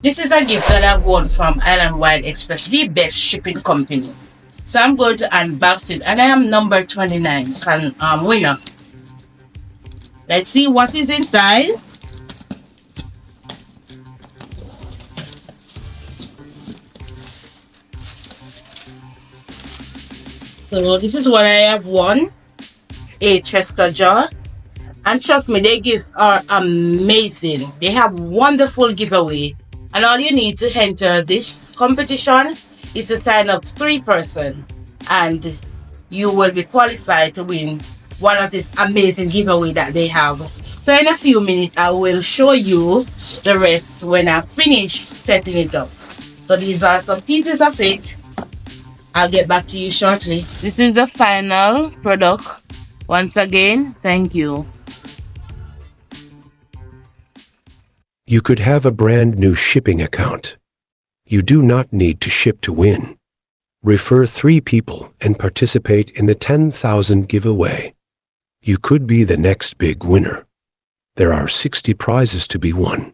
This is a gift that I've won from Island Wide Express, the best shipping company. So I'm going to unbox it, and I am number 29 winner. Let's see what is inside. So this is what I have won, a Chester jar. And trust me, their gifts are amazing. They have wonderful giveaway. And all you need to enter this competition is to sign up 3-person. And you will be qualified to win one of this amazing giveaway that they have. So in a few minutes, I will show you the rest when I finish setting it up. So these are some pieces of it. I'll get back to you shortly. This is the final product. Once again, thank you. You could have a brand new shipping account. You do not need to ship to win. Refer 3 people and participate in the 10,000 giveaway. You could be the next big winner. There are 60 prizes to be won.